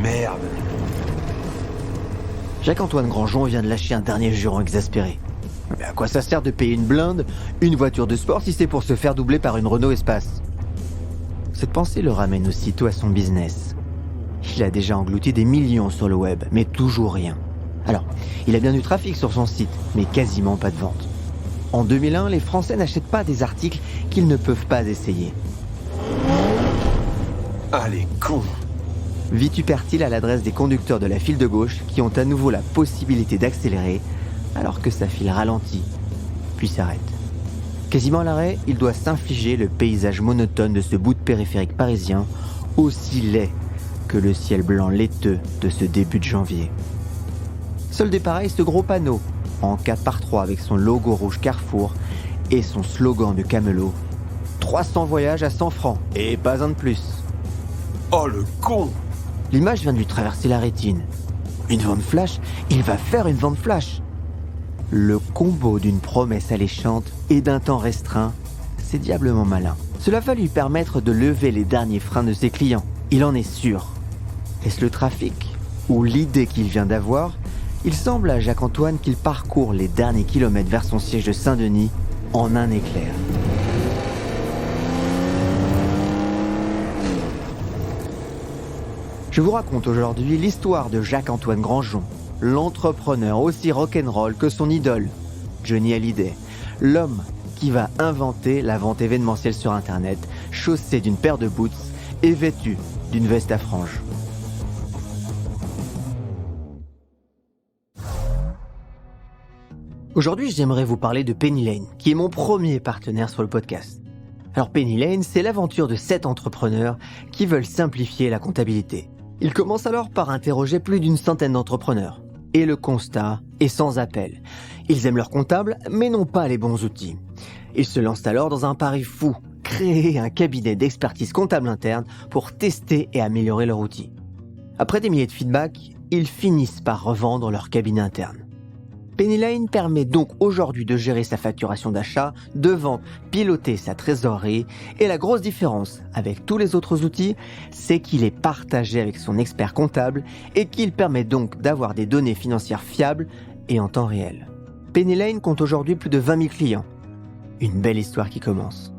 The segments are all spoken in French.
merde. Jacques-Antoine Grandjean vient de lâcher un dernier juron exaspéré. Mais à quoi ça sert de payer une blinde, une voiture de sport, si c'est pour se faire doubler par une Renault Espace? Cette pensée le ramène aussitôt à son business. Il a déjà englouti des millions sur le web, mais toujours rien. Alors, il a bien du trafic sur son site, mais quasiment pas de vente. En 2001, les Français n'achètent pas des articles qu'ils ne peuvent pas essayer. Ah, les cons. Vitupère-t-il à l'adresse des conducteurs de la file de gauche qui ont à nouveau la possibilité d'accélérer alors que sa file ralentit, puis s'arrête. Quasiment à l'arrêt, il doit s'infliger le paysage monotone de ce bout de périphérique parisien, aussi laid que le ciel blanc laiteux de ce début de janvier. Seul dépareil, ce gros panneau, en 4x3 avec son logo rouge Carrefour et son slogan de Camelot, 300 voyages à 100 francs, et pas un de plus. Oh, le con. L'image vient de lui traverser la rétine. Une vente flash? Il va faire une vente flash. Le combo d'une promesse alléchante et d'un temps restreint, c'est diablement malin. Cela va lui permettre de lever les derniers freins de ses clients. Il en est sûr. Est-ce le trafic ou l'idée qu'il vient d'avoir? Il semble à Jacques-Antoine qu'il parcourt les derniers kilomètres vers son siège de Saint-Denis en un éclair. Je vous raconte aujourd'hui l'histoire de Jacques-Antoine Grandjean, l'entrepreneur aussi rock'n'roll que son idole, Johnny Hallyday, l'homme qui va inventer la vente événementielle sur Internet, chaussé d'une paire de boots et vêtu d'une veste à franges. Aujourd'hui, j'aimerais vous parler de Penny Lane, qui est mon premier partenaire sur le podcast. Alors Penny Lane, c'est l'aventure de 7 entrepreneurs qui veulent simplifier la comptabilité. Ils commencent alors par interroger plus d'une centaine d'entrepreneurs. Et le constat est sans appel. Ils aiment leur comptable, mais n'ont pas les bons outils. Ils se lancent alors dans un pari fou, créer un cabinet d'expertise comptable interne pour tester et améliorer leur outil. Après des milliers de feedbacks, ils finissent par revendre leur cabinet interne. Penny Lane permet donc aujourd'hui de gérer sa facturation d'achat, de vente, piloter sa trésorerie, et la grosse différence avec tous les autres outils, c'est qu'il est partagé avec son expert comptable et qu'il permet donc d'avoir des données financières fiables et en temps réel. Penny Lane compte aujourd'hui plus de 20 000 clients. Une belle histoire qui commence.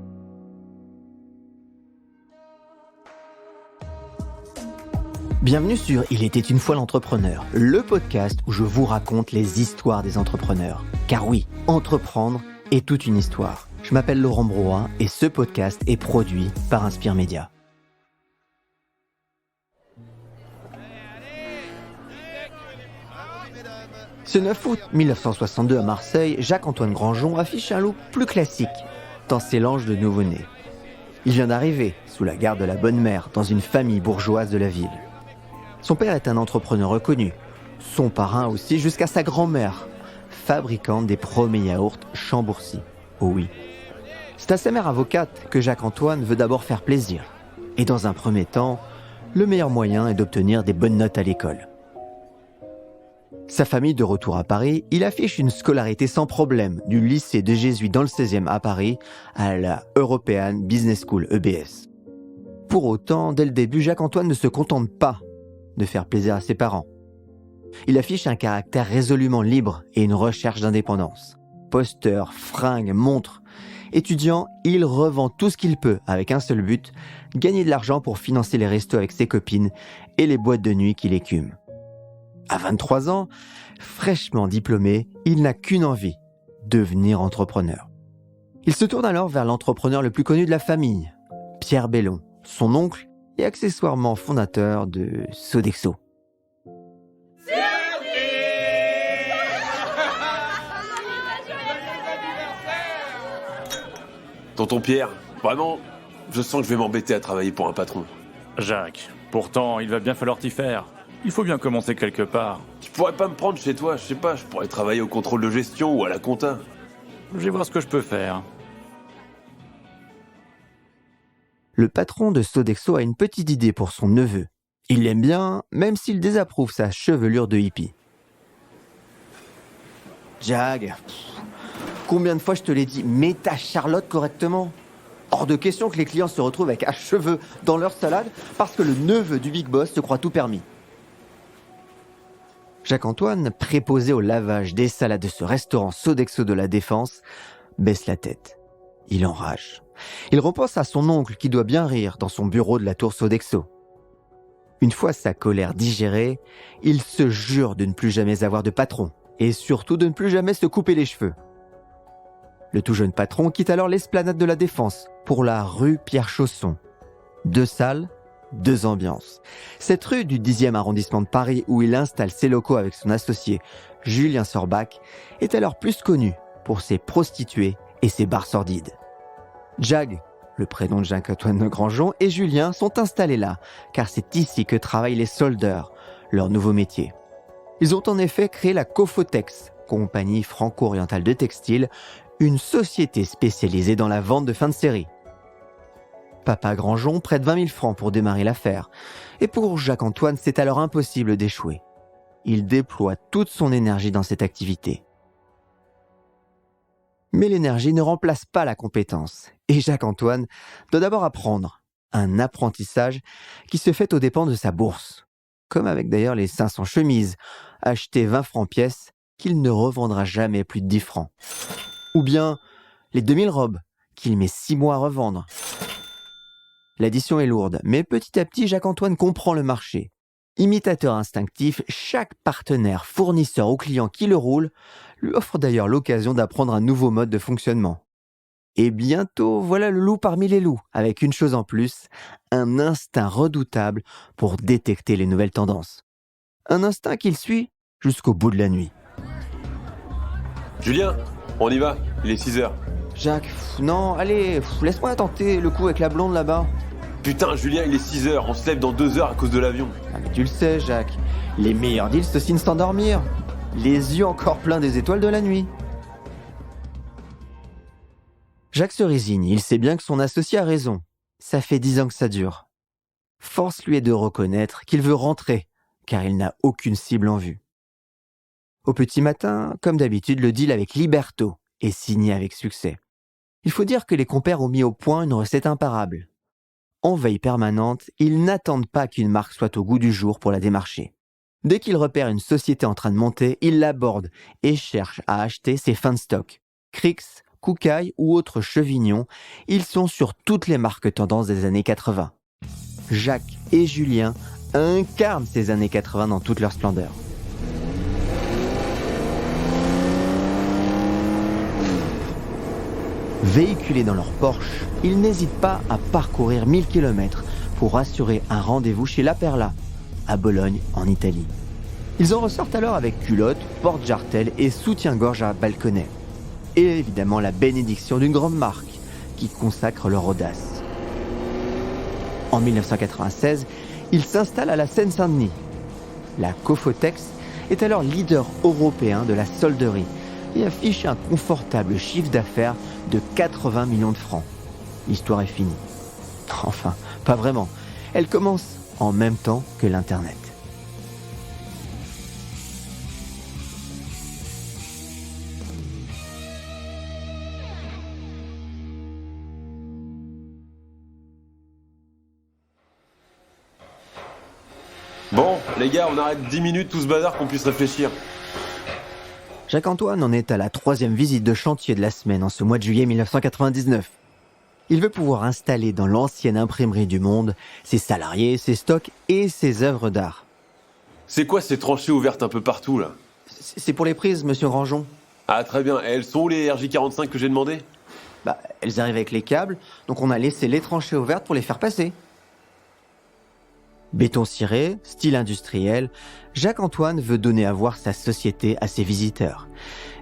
Bienvenue sur Il était une fois l'entrepreneur, le podcast où je vous raconte les histoires des entrepreneurs. Car oui, entreprendre est toute une histoire. Je m'appelle Laurent Broin et ce podcast est produit par Inspire Média. Ce 9 août 1962 à Marseille, Jacques-Antoine Grandjean affiche un look plus classique dans ses langes de nouveau-né. Il vient d'arriver sous la garde de la bonne mère dans une famille bourgeoise de la ville. Son père est un entrepreneur reconnu, son parrain aussi jusqu'à sa grand-mère, fabricante des premiers yaourts Chambourcy. Oh oui. C'est à sa mère avocate que Jacques-Antoine veut d'abord faire plaisir. Et dans un premier temps, le meilleur moyen est d'obtenir des bonnes notes à l'école. Sa famille de retour à Paris, il affiche une scolarité sans problème du lycée des Jésuites dans le 16e à Paris à la European Business School EBS. Pour autant, dès le début, Jacques-Antoine ne se contente pas de faire plaisir à ses parents. Il affiche un caractère résolument libre et une recherche d'indépendance. Posteur, fringues, montres. Étudiant, il revend tout ce qu'il peut avec un seul but, gagner de l'argent pour financer les restos avec ses copines et les boîtes de nuit qu'il écume. À 23 ans, fraîchement diplômé, il n'a qu'une envie, devenir entrepreneur. Il se tourne alors vers l'entrepreneur le plus connu de la famille, Pierre Bellon, son oncle et accessoirement fondateur de Sodexo. Tonton Pierre, vraiment, je sens que je vais m'embêter à travailler pour un patron. Jacques, pourtant, il va bien falloir t'y faire. Il faut bien commencer quelque part. Tu pourrais pas me prendre chez toi, je sais pas, je pourrais travailler au contrôle de gestion ou à la compta. Je vais voir ce que je peux faire. Le patron de Sodexo a une petite idée pour son neveu. Il l'aime bien, même s'il désapprouve sa chevelure de hippie. Jag, combien de fois je te l'ai dit, mets ta Charlotte correctement. Hors de question que les clients se retrouvent avec un cheveu dans leur salade parce que le neveu du Big Boss se croit tout permis. Jacques-Antoine, préposé au lavage des salades de ce restaurant Sodexo de la Défense, baisse la tête. Il enrage. Il repense à son oncle qui doit bien rire dans son bureau de la tour Sodexo. Une fois sa colère digérée, il se jure de ne plus jamais avoir de patron et surtout de ne plus jamais se couper les cheveux. Le tout jeune patron quitte alors l'esplanade de la Défense pour la rue Pierre-Chausson. 2 salles, 2 ambiances. Cette rue du 10e arrondissement de Paris où il installe ses locaux avec son associé Julien Sorbach est alors plus connue pour ses prostituées et ses bars sordides. Jag, le prénom de Jacques-Antoine Grandjean, et Julien sont installés là, car c'est ici que travaillent les soldeurs, leur nouveau métier. Ils ont en effet créé la Cofotex, compagnie franco-orientale de textile, une société spécialisée dans la vente de fin de série. Papa Grandjean prête 20 000 francs pour démarrer l'affaire, et pour Jacques-Antoine, c'est alors impossible d'échouer. Il déploie toute son énergie dans cette activité. Mais l'énergie ne remplace pas la compétence, et Jacques-Antoine doit d'abord apprendre, un apprentissage qui se fait aux dépens de sa bourse, comme avec d'ailleurs les 500 chemises, achetées 20 francs pièce, qu'il ne revendra jamais plus de 10 francs. Ou bien les 2000 robes, qu'il met 6 mois à revendre. L'addition est lourde, mais petit à petit, Jacques-Antoine comprend le marché. Imitateur instinctif, chaque partenaire, fournisseur ou client qui le roule lui offre d'ailleurs l'occasion d'apprendre un nouveau mode de fonctionnement. Et bientôt, voilà le loup parmi les loups, avec une chose en plus, un instinct redoutable pour détecter les nouvelles tendances. Un instinct qu'il suit jusqu'au bout de la nuit. Julien, on y va, il est 6h. Jacques, non, allez, laisse-moi tenter le coup avec la blonde là-bas. Putain, Julien, il est 6h, on se lève dans 2 heures à cause de l'avion. Ah mais tu le sais, Jacques, les meilleurs deals, c'est aussi de s'endormir. Les yeux encore pleins des étoiles de la nuit. Jacques se résigne, il sait bien que son associé a raison. Ça fait 10 ans que ça dure. Force lui est de reconnaître qu'il veut rentrer, car il n'a aucune cible en vue. Au petit matin, comme d'habitude, le deal avec Liberto est signé avec succès. Il faut dire que les compères ont mis au point une recette imparable. En veille permanente, ils n'attendent pas qu'une marque soit au goût du jour pour la démarcher. Dès qu'ils repèrent une société en train de monter, ils l'abordent et cherchent à acheter ses fins de stock. Crix, Koukaï ou autres chevignons, ils sont sur toutes les marques tendances des années 80. Jacques et Julien incarnent ces années 80 dans toute leur splendeur. Véhiculés dans leur Porsche, ils n'hésitent pas à parcourir 1000 km pour assurer un rendez-vous chez La Perla, à Bologne, en Italie. Ils en ressortent alors avec culottes, porte-jartelles et soutien-gorge à balconnet. Et évidemment la bénédiction d'une grande marque qui consacre leur audace. En 1996, ils s'installent à la Seine-Saint-Denis. La Cofotex est alors leader européen de la solderie et affiche un confortable chiffre d'affaires de 80 millions de francs. L'histoire est finie. Enfin, pas vraiment. Elle commence en même temps que l'Internet. Bon, les gars, on arrête 10 minutes tout ce bazar qu'on puisse réfléchir. Jacques-Antoine en est à la 3e visite de chantier de la semaine en ce mois de juillet 1999. Il veut pouvoir installer dans l'ancienne imprimerie du Monde ses salariés, ses stocks et ses œuvres d'art. C'est quoi ces tranchées ouvertes un peu partout, là? C'est pour les prises, monsieur Grandjean. Ah, très bien. Et elles sont où les RJ45 que j'ai demandé? Elles arrivent avec les câbles, donc on a laissé les tranchées ouvertes pour les faire passer. Béton ciré, style industriel, Jacques-Antoine veut donner à voir sa société à ses visiteurs.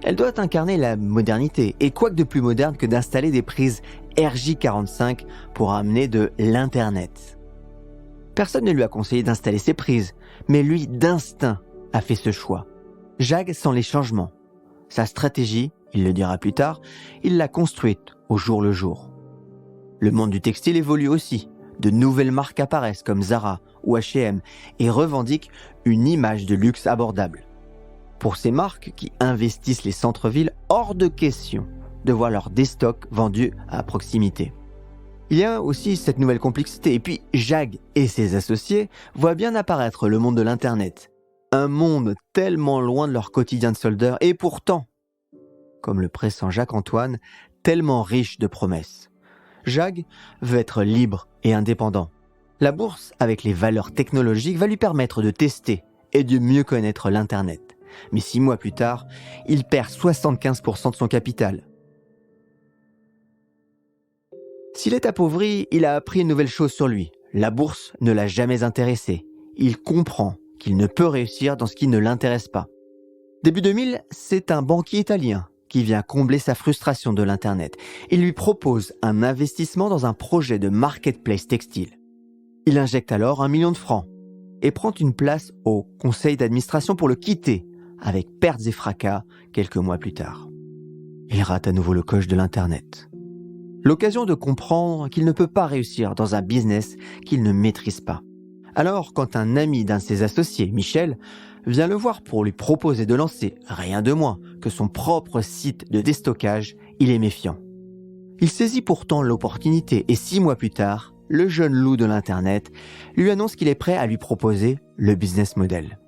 Elle doit incarner la modernité, et quoi que de plus moderne que d'installer des prises RJ45 pour amener de l'Internet. Personne ne lui a conseillé d'installer ces prises, mais lui, d'instinct, a fait ce choix. Jacques sent les changements. Sa stratégie, il le dira plus tard, il l'a construite au jour le jour. Le monde du textile évolue aussi. De nouvelles marques apparaissent comme Zara ou H&M et revendiquent une image de luxe abordable. Pour ces marques qui investissent les centres-villes, hors de question de voir leurs déstocks vendus à proximité. Il y a aussi cette nouvelle complexité. Et puis, Jag et ses associés voient bien apparaître le monde de l'Internet. Un monde tellement loin de leur quotidien de soldeur et pourtant, comme le pressent Jacques-Antoine, tellement riche de promesses. Jag veut être libre et indépendant. La bourse, avec les valeurs technologiques, va lui permettre de tester et de mieux connaître l'Internet. Mais 6 mois plus tard, il perd 75% de son capital. S'il est appauvri, il a appris une nouvelle chose sur lui. La bourse ne l'a jamais intéressé. Il comprend qu'il ne peut réussir dans ce qui ne l'intéresse pas. Début 2000, c'est un banquier italien qui vient combler sa frustration de l'Internet. Il lui propose un investissement dans un projet de marketplace textile. Il injecte alors 1 million de francs et prend une place au conseil d'administration pour le quitter, avec pertes et fracas quelques mois plus tard. Il rate à nouveau le coche de l'Internet. L'occasion de comprendre qu'il ne peut pas réussir dans un business qu'il ne maîtrise pas. Alors, quand un ami d'un de ses associés, Michel, vient le voir pour lui proposer de lancer rien de moins que son propre site de déstockage, il est méfiant. Il saisit pourtant l'opportunité et 6 mois plus tard, le jeune loup de l'Internet lui annonce qu'il est prêt à lui proposer le business model.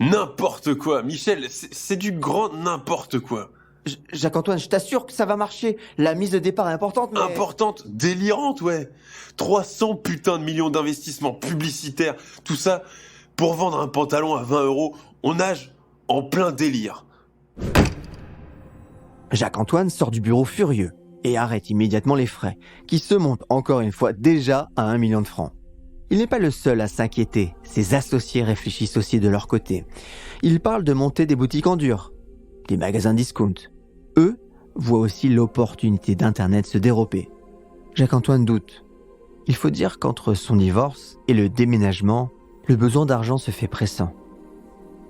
N'importe quoi, Michel, c'est du grand n'importe quoi. Jacques-Antoine, je t'assure que ça va marcher. La mise de départ est importante, mais... Importante, délirante, ouais. 300 putains de millions d'investissements publicitaires, tout ça pour vendre un pantalon à 20 €. On nage en plein délire. Jacques-Antoine sort du bureau furieux et arrête immédiatement les frais, qui se montent encore une fois déjà à 1 million de francs. Il n'est pas le seul à s'inquiéter, ses associés réfléchissent aussi de leur côté. Ils parlent de monter des boutiques en dur, des magasins discount. Eux voient aussi l'opportunité d'Internet se dérober. Jacques-Antoine doute. Il faut dire qu'entre son divorce et le déménagement, le besoin d'argent se fait pressant.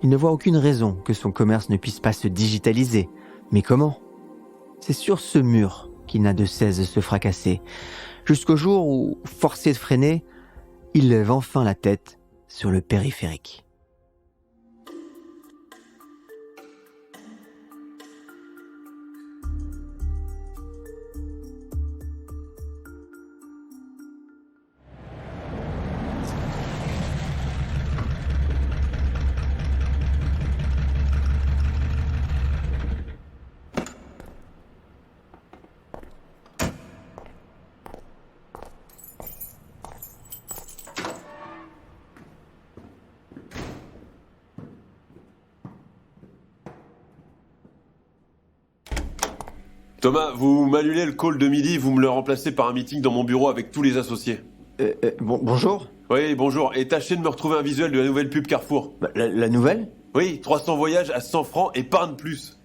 Il ne voit aucune raison que son commerce ne puisse pas se digitaliser. Mais comment ? C'est sur ce mur qu'il n'a de cesse de se fracasser, jusqu'au jour où, forcé de freiner, il lève enfin la tête sur le périphérique. Thomas, vous m'annulez le call de midi, vous me le remplacez par un meeting dans mon bureau avec tous les associés. Bonjour. Oui, bonjour, et tâchez de me retrouver un visuel de la nouvelle pub Carrefour. La nouvelle ? Oui, 300 voyages à 100 francs et pas un de plus.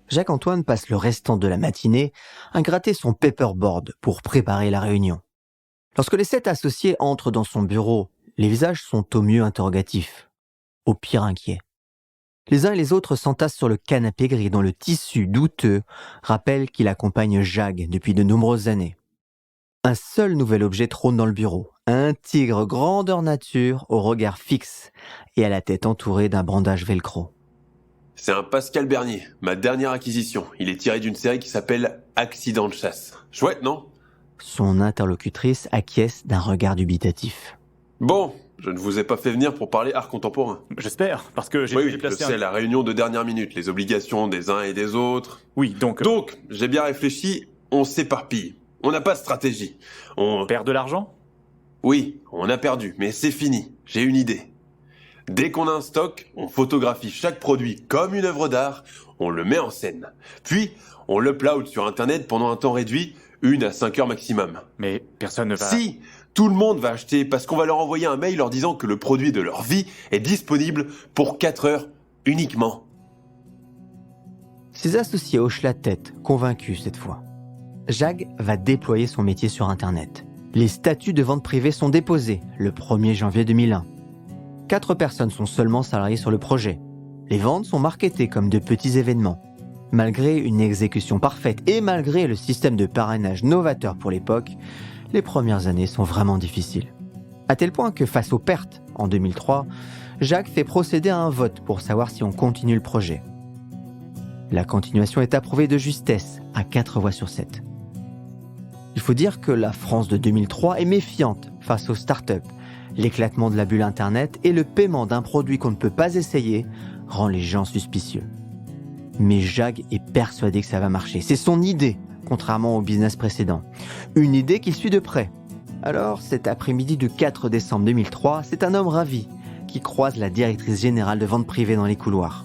Jacques-Antoine passe le restant de la matinée à gratter son paperboard pour préparer la réunion. Lorsque les 7 associés entrent dans son bureau, les visages sont au mieux interrogatifs, au pire inquiets. Les uns et les autres s'entassent sur le canapé gris dont le tissu douteux rappelle qu'il accompagne Jag depuis de nombreuses années. Un seul nouvel objet trône dans le bureau, un tigre grandeur nature au regard fixe et à la tête entourée d'un bandage velcro. C'est un Pascal Bernier, ma dernière acquisition. Il est tiré d'une série qui s'appelle Accident de chasse. Chouette, non ? Son interlocutrice acquiesce d'un regard dubitatif. Bon, je ne vous ai pas fait venir pour parler art contemporain. J'espère, parce que j'ai Oui, dû je déplacer sais, la réunion de dernière minute, les obligations des uns et des autres. Oui, donc... Donc, j'ai bien réfléchi, on s'éparpille. On n'a pas de stratégie. On perd de l'argent ? Oui, on a perdu, mais c'est fini. J'ai une idée. Dès qu'on a un stock, on photographie chaque produit comme une œuvre d'art, on le met en scène. Puis, on l'upload sur Internet pendant un temps réduit, 1 à 5 heures maximum. Mais personne ne va... Si, tout le monde va acheter parce qu'on va leur envoyer un mail leur disant que le produit de leur vie est disponible pour 4 heures uniquement. Ses associés hochent la tête, convaincus cette fois. Jag va déployer son métier sur Internet. Les statuts de vente privée sont déposés le 1er janvier 2001. 4 personnes sont seulement salariées sur le projet. Les ventes sont marketées comme de petits événements. Malgré une exécution parfaite et malgré le système de parrainage novateur pour l'époque, les premières années sont vraiment difficiles. À tel point que face aux pertes, en 2003, Jacques fait procéder à un vote pour savoir si on continue le projet. La continuation est approuvée de justesse, à 4 voix sur 7. Il faut dire que la France de 2003 est méfiante face aux startups. L'éclatement de la bulle Internet et le paiement d'un produit qu'on ne peut pas essayer rend les gens suspicieux. Mais Jacques est persuadé que ça va marcher. C'est son idée, contrairement au business précédent. Une idée qu'il suit de près. Alors, cet après-midi du 4 décembre 2003, c'est un homme ravi qui croise la directrice générale de vente privée dans les couloirs.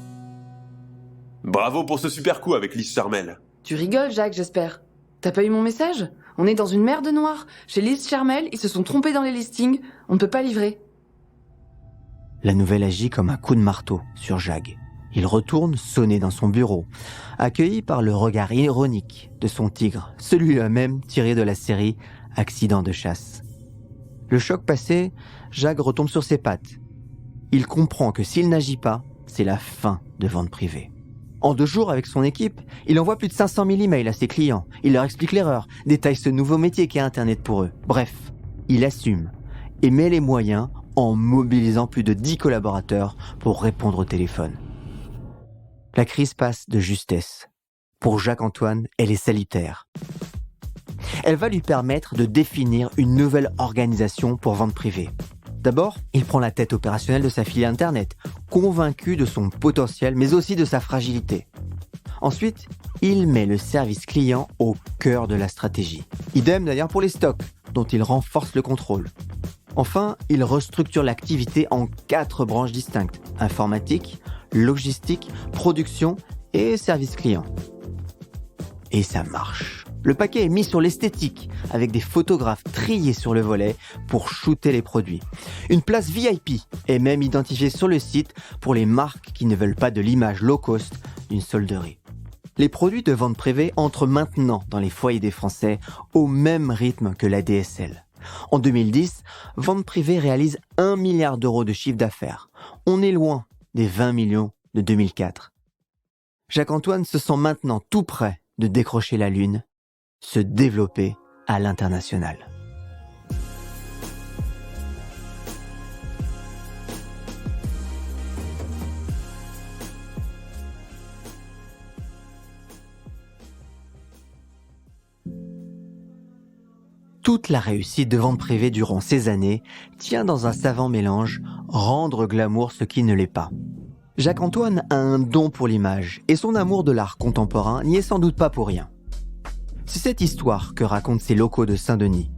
Bravo pour ce super coup avec Lise Charmel. Tu rigoles, Jacques, j'espère. T'as pas eu mon message ? On est dans une merde noire. Chez Lise Charmel, ils se sont trompés dans les listings. On ne peut pas livrer. La nouvelle agit comme un coup de marteau sur Jacques. Il retourne sonner dans son bureau, accueilli par le regard ironique de son tigre, celui-là même tiré de la série Accident de chasse. Le choc passé, Jacques retombe sur ses pattes. Il comprend que s'il n'agit pas, c'est la fin de vente privée. En 2 jours, avec son équipe, il envoie plus de 500 000 emails à ses clients. Il leur explique l'erreur, détaille ce nouveau métier qu'est Internet pour eux. Bref, il assume et met les moyens en mobilisant plus de 10 collaborateurs pour répondre au téléphone. La crise passe de justesse. Pour Jacques-Antoine, elle est salutaire. Elle va lui permettre de définir une nouvelle organisation pour vente privée. D'abord, il prend la tête opérationnelle de sa filiale Internet, convaincu de son potentiel, mais aussi de sa fragilité. Ensuite, il met le service client au cœur de la stratégie. Idem d'ailleurs pour les stocks, dont il renforce le contrôle. Enfin, il restructure l'activité en 4 branches distinctes: informatique, logistique, production et service client. Et ça marche. Le paquet est mis sur l'esthétique, avec des photographes triés sur le volet pour shooter les produits. Une place VIP est même identifiée sur le site pour les marques qui ne veulent pas de l'image low cost d'une solderie. Les produits de vente privée entrent maintenant dans les foyers des Français au même rythme que la DSL. En 2010, Vente Privée réalise 1 milliard d'euros de chiffre d'affaires. On est loin des 20 millions de 2004. Jacques-Antoine se sent maintenant tout prêt de décrocher la lune, se développer à l'international. Toute la réussite de Vente Privée durant ces années tient dans un savant mélange rendre glamour ce qui ne l'est pas. Jacques-Antoine a un don pour l'image et son amour de l'art contemporain n'y est sans doute pas pour rien. C'est cette histoire que racontent ces locaux de Saint-Denis.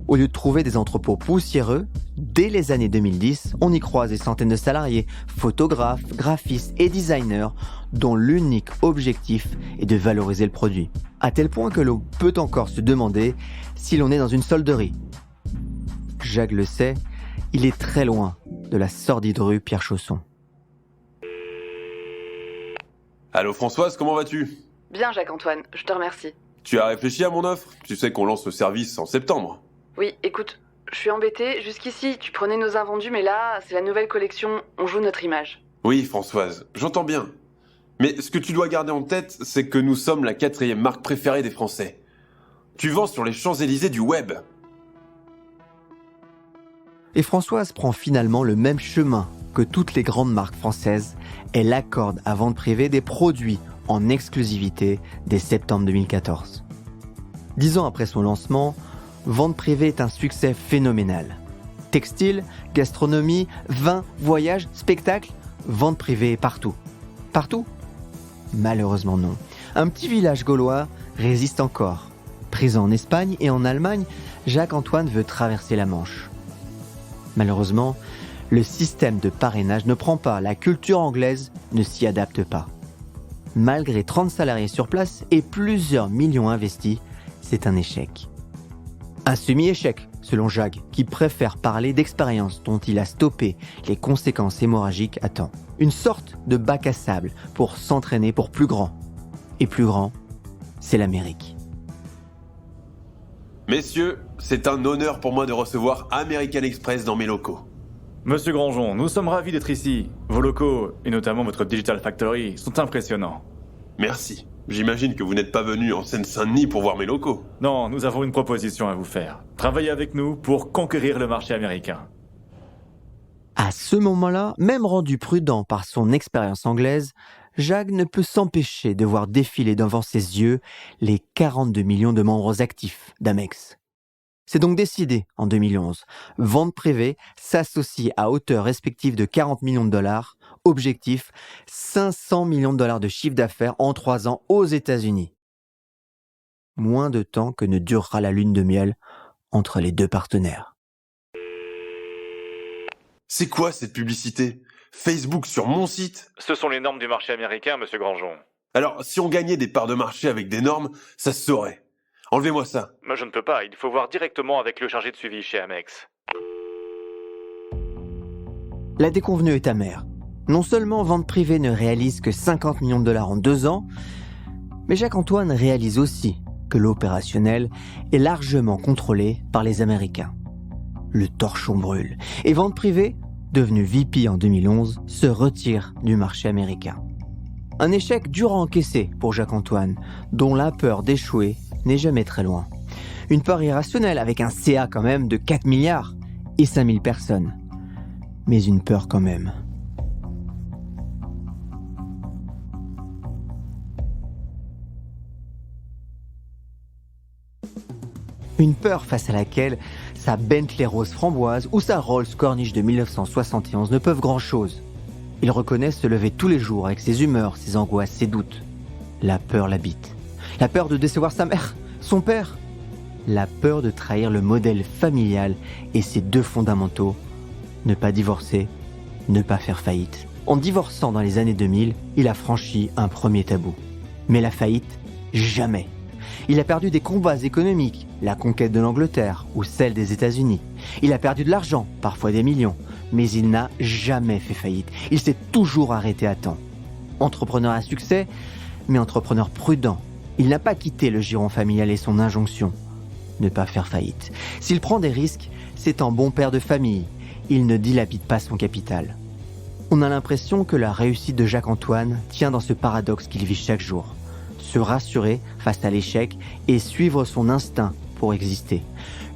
Au lieu de trouver des entrepôts poussiéreux, dès les années 2010, on y croise des centaines de salariés, photographes, graphistes et designers dont l'unique objectif est de valoriser le produit. À tel point que l'on peut encore se demander si l'on est dans une solderie. Jacques le sait, il est très loin de la sordide rue Pierre Chausson. Allô Françoise, comment vas-tu? Bien, Jacques-Antoine, je te remercie. Tu as réfléchi à mon offre? Tu sais qu'on lance le service en septembre. Oui, écoute, je suis embêtée. Jusqu'ici, tu prenais nos invendus, mais là, c'est la nouvelle collection. On joue notre image. Oui Françoise, j'entends bien. Mais ce que tu dois garder en tête, c'est que nous sommes la 4e marque préférée des Français. Tu vends sur les Champs-Élysées du web. Et Françoise prend finalement le même chemin que toutes les grandes marques françaises. Elle accorde à Vente Privée des produits en exclusivité dès septembre 2014. 10 ans après son lancement, Vente Privée est un succès phénoménal. Textile, gastronomie, vin, voyage, spectacle, Vente Privée est partout. Partout ? Malheureusement non. Un petit village gaulois résiste encore. Présent en Espagne et en Allemagne, Jacques-Antoine veut traverser la Manche. Malheureusement, le système de parrainage ne prend pas, la culture anglaise ne s'y adapte pas. Malgré 30 salariés sur place et plusieurs millions investis, c'est un échec. Un semi-échec, selon Jacques, qui préfère parler d'expériences dont il a stoppé les conséquences hémorragiques à temps. Une sorte de bac à sable pour s'entraîner pour plus grand. Et plus grand, c'est l'Amérique. Messieurs, c'est un honneur pour moi de recevoir American Express dans mes locaux. Monsieur Grandjean, nous sommes ravis d'être ici. Vos locaux, et notamment votre Digital Factory, sont impressionnants. Merci. J'imagine que vous n'êtes pas venu en Seine-Saint-Denis pour voir mes locaux. Non, nous avons une proposition à vous faire. Travaillez avec nous pour conquérir le marché américain. À ce moment-là, même rendu prudent par son expérience anglaise, Jacques ne peut s'empêcher de voir défiler devant ses yeux les 42 millions de membres actifs d'Amex. C'est donc décidé en 2011. Vente privée s'associe à hauteur respective de 40 millions de dollars. Objectif, 500 millions de dollars de chiffre d'affaires en 3 ans aux États-Unis. Moins de temps que ne durera la lune de miel entre les deux partenaires. C'est quoi cette publicité? Facebook sur mon site? Ce sont les normes du marché américain, monsieur Grandjean. Alors, si on gagnait des parts de marché avec des normes, ça se saurait. Enlevez-moi ça. Moi, je ne peux pas. Il faut voir directement avec le chargé de suivi chez Amex. La déconvenue est amère. Non seulement Vente privée ne réalise que 50 millions de dollars en 2 ans, mais Jacques-Antoine réalise aussi que l'opérationnel est largement contrôlé par les Américains. Le torchon brûle et Vente privée, devenu VP en 2011, se retire du marché américain. Un échec dur à encaisser pour Jacques-Antoine, dont la peur d'échouer n'est jamais très loin. Une peur irrationnelle avec un CA quand même de 4 milliards et 5000 personnes. Mais une peur quand même. Une peur face à laquelle sa Bentley rose framboise ou sa Rolls Corniche de 1971 ne peuvent grand-chose. Il reconnaît se lever tous les jours avec ses humeurs, ses angoisses, ses doutes. La peur l'habite. La peur de décevoir sa mère, son père. La peur de trahir le modèle familial et ses 2 fondamentaux. Ne pas divorcer, ne pas faire faillite. En divorçant dans les années 2000, il a franchi un premier tabou. Mais la faillite, jamais. Il a perdu des combats économiques, la conquête de l'Angleterre ou celle des États-Unis. Il a perdu de l'argent, parfois des millions, mais il n'a jamais fait faillite. Il s'est toujours arrêté à temps. Entrepreneur à succès, mais entrepreneur prudent. Il n'a pas quitté le giron familial et son injonction. Ne pas faire faillite. S'il prend des risques, c'est en bon père de famille. Il ne dilapide pas son capital. On a l'impression que la réussite de Jacques-Antoine tient dans ce paradoxe qu'il vit chaque jour. Se rassurer face à l'échec et suivre son instinct pour exister.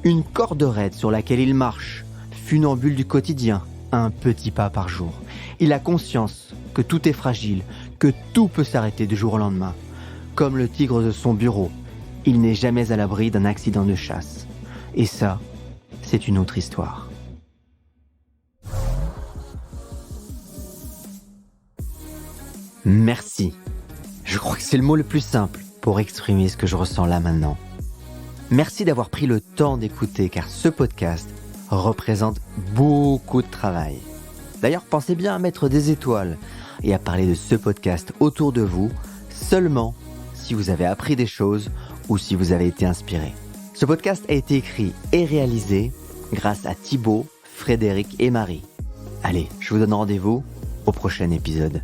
Une corde raide sur laquelle il marche, funambule du quotidien, un petit pas par jour. Il a conscience que tout est fragile, que tout peut s'arrêter du jour au lendemain. Comme le tigre de son bureau, il n'est jamais à l'abri d'un accident de chasse. Et ça, c'est une autre histoire. Merci. Je crois que c'est le mot le plus simple pour exprimer ce que je ressens là maintenant. Merci d'avoir pris le temps d'écouter car ce podcast représente beaucoup de travail. D'ailleurs, pensez bien à mettre des étoiles et à parler de ce podcast autour de vous seulement si vous avez appris des choses ou si vous avez été inspiré. Ce podcast a été écrit et réalisé grâce à Thibaut, Frédéric et Marie. Allez, je vous donne rendez-vous au prochain épisode.